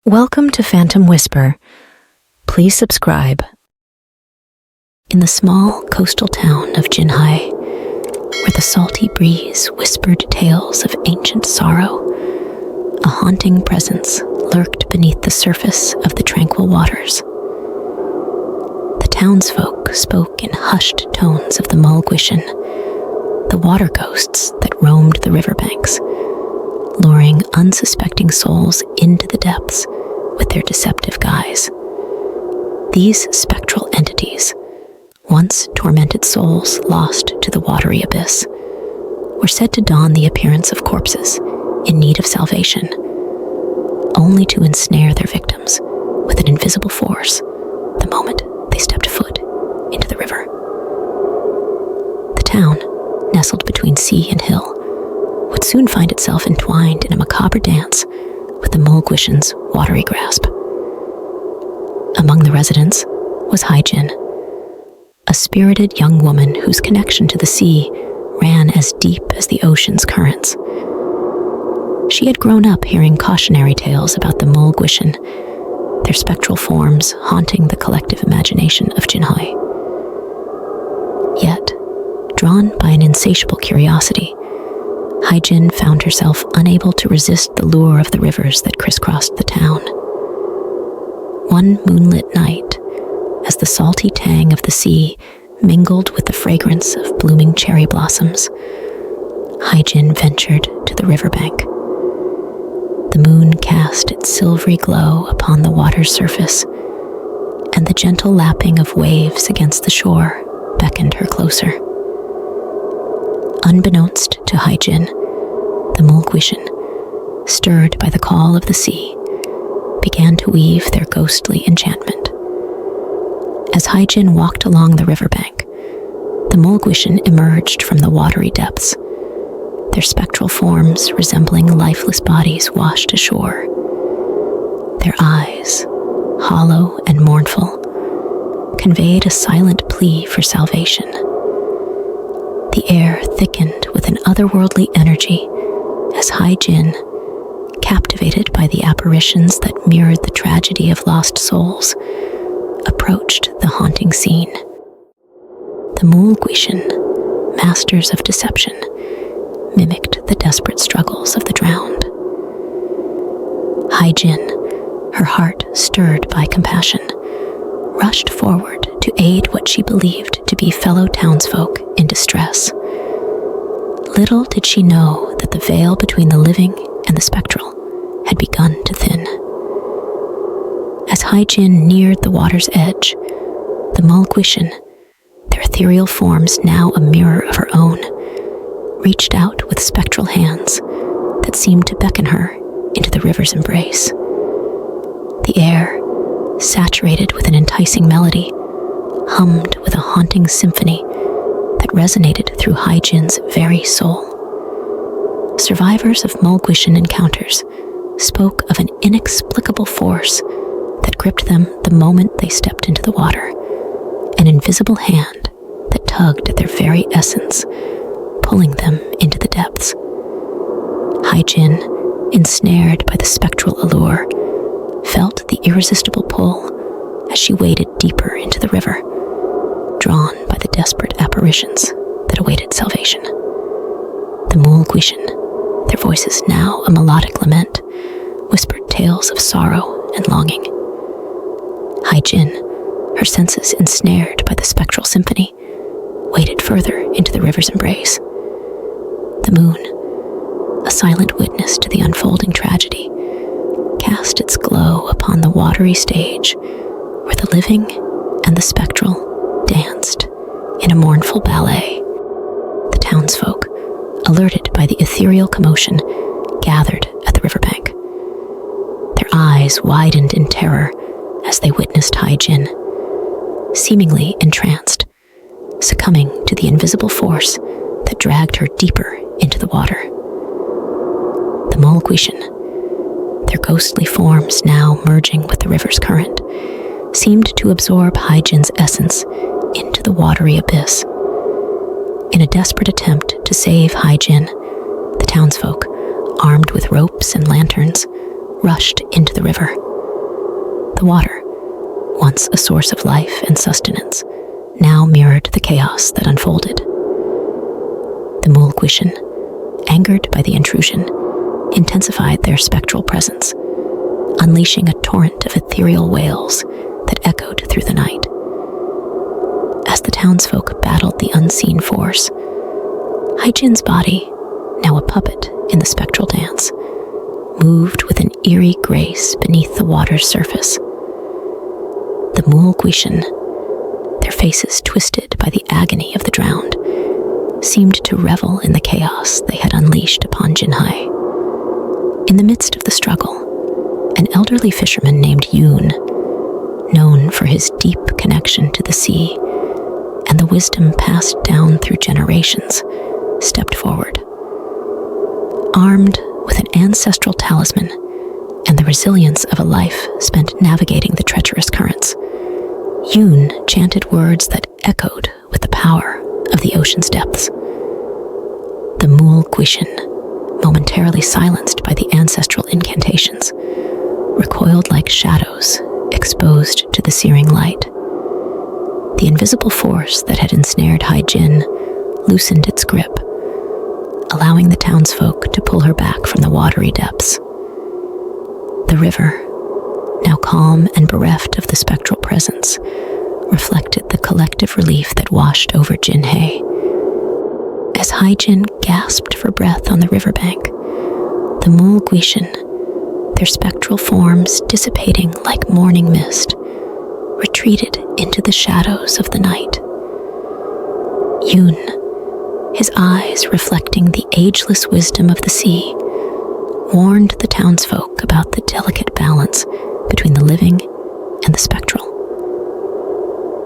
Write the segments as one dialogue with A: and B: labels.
A: Welcome to Phantom Whisper. Please subscribe. In the small coastal town of Jinhai, where the salty breeze whispered tales of ancient sorrow, a haunting presence lurked beneath the surface of the tranquil waters. The townsfolk spoke in hushed tones of the Mul Gwishin, the water ghosts that roamed the riverbanks, luring unsuspecting souls into the depths with their deceptive guise. These spectral entities, once tormented souls lost to the watery abyss, were said to don the appearance of corpses in need of salvation, only to ensnare their victims with an invisible force the moment they stepped foot into the river. The town, nestled between sea and hill, would soon find itself entwined in a macabre dance with the Mul Gwishin's watery grasp. Among the residents was Haijin, a spirited young woman whose connection to the sea ran as deep as the ocean's currents. She had grown up hearing cautionary tales about the Mul Gwishin, their spectral forms haunting the collective imagination of Jinhai. Yet, drawn by an insatiable curiosity, Haijin found herself unable to resist the lure of the rivers that crisscrossed the town. One moonlit night, as the salty tang of the sea mingled with the fragrance of blooming cherry blossoms, Haijin ventured to the riverbank. The moon cast its silvery glow upon the water's surface, and the gentle lapping of waves against the shore beckoned her closer. Unbeknownst to Haijin, the Mul Gwishin, stirred by the call of the sea, began to weave their ghostly enchantment. As Haijin walked along the riverbank, the Mul Gwishin emerged from the watery depths, their spectral forms resembling lifeless bodies washed ashore. Their eyes, hollow and mournful, conveyed a silent plea for salvation. The air thickened with an otherworldly energy as Haijin, captivated by the apparitions that mirrored the tragedy of lost souls, approached the haunting scene. The Mul Gwishin, masters of deception, mimicked the desperate struggles of the drowned. Haijin, her heart stirred by compassion, rushed forward to aid what she believed to be fellow townsfolk in distress. Little did she know that the veil between the living and the spectral had begun to thin. As Haijin neared the water's edge, the Mul Gwishin, their ethereal forms now a mirror of her own, reached out with spectral hands that seemed to beckon her into the river's embrace. The air, saturated with an enticing melody, hummed with a haunting symphony that resonated through Haijin's very soul. Survivors of Mul Gwishin encounters spoke of an inexplicable force that gripped them the moment they stepped into the water, an invisible hand that tugged at their very essence, pulling them into the depths. Haijin, ensnared by the spectral allure, felt the irresistible pull as she waded deeper into the river, drawn by the desperate apparitions that awaited salvation. The Mul Gwishin, their voices now a melodic lament, whispered tales of sorrow and longing. Haijin, her senses ensnared by the spectral symphony, waded further into the river's embrace. The moon, a silent witness to the unfolding tragedy, cast its glow upon the watery stage where the living and the spectral danced in a mournful ballet. The townsfolk, alerted by the ethereal commotion, gathered at the riverbank. Their eyes widened in terror as they witnessed Haijin, seemingly entranced, succumbing to the invisible force that dragged her deeper into the water. The Mul Gwishin, their ghostly forms now merging with the river's current, seemed to absorb Haijin's essence into the watery abyss. In a desperate attempt to save Haijin, the townsfolk, armed with ropes and lanterns, rushed into the river, The water, once a source of life and sustenance, now mirrored the chaos that unfolded. The Mul Gwishin, angered by the intrusion, intensified their spectral presence, unleashing a torrent of ethereal wails that echoed through the night. As the townsfolk battled the unseen force, Haijin's body, now a puppet in the spectral dance, moved with an eerie grace beneath the water's surface. The Mul Gwishin, their faces twisted by the agony of the drowned, seemed to revel in the chaos they had unleashed upon Jinhai. In the midst of the struggle, an elderly fisherman named Yoon, known for his deep connection to the sea and the wisdom passed down through generations, stepped forward. Armed with an ancestral talisman and the resilience of a life spent navigating the treacherous currents, Yoon chanted words that echoed with the power of the ocean's depths. The Mul Gwishin, momentarily silenced by the ancestral incantations, recoiled like shadows exposed to the searing light. The invisible force that had ensnared Haijin loosened its grip, allowing the townsfolk to pull her back from the watery depths. The river, now calm and bereft of the spectral presence, reflected the collective relief that washed over Jinhei. As Haijin gasped for breath on the riverbank, the Mul Gwishin, their spectral forms dissipating like morning mist, retreated into the shadows of the night. Yoon, his eyes reflecting the ageless wisdom of the sea, warned the townsfolk about the delicate balance between the living and the spectral.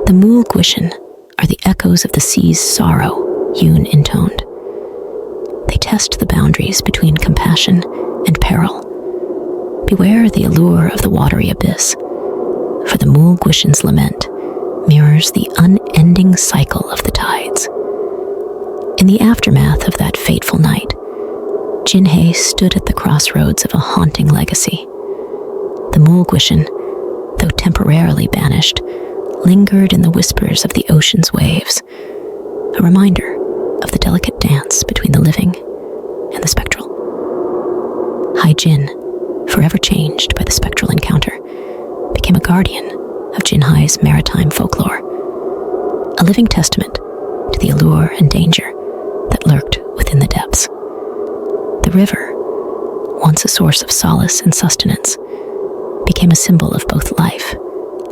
A: The Mul Gwishin are the echoes of the sea's sorrow, Yoon intoned. They test the boundaries between compassion and peril. Beware the allure of the watery abyss, for the Mul Gwishin's lament mirrors the unending cycle of the tides. In the aftermath of that fateful night, Jinhei stood at the crossroads of a haunting legacy. The Mul Gwishin, though temporarily banished, lingered in the whispers of the ocean's waves, a reminder of the delicate dance between the living and the spectral. Haijin, forever changed by the spectral encounter, became a guardian of Jinhai's maritime folklore, a living testament to the allure and danger that lurked within the depths. The river, once a source of solace and sustenance, became a symbol of both life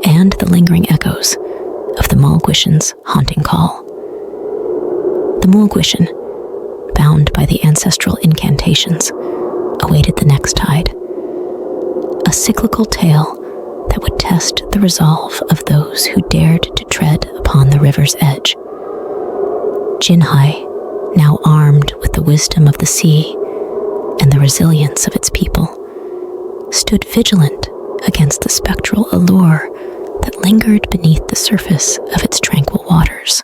A: and the lingering echoes of the Mul Gwishin's haunting call. The Mul Gwishin, bound by the ancestral incantations, awaited the next tide, a cyclical tale that would test the resolve of those who dared to tread upon the river's edge. Jinhai, now armed with the wisdom of the sea and the resilience of its people, stood vigilant against the spectral allure that lingered beneath the surface of its tranquil waters.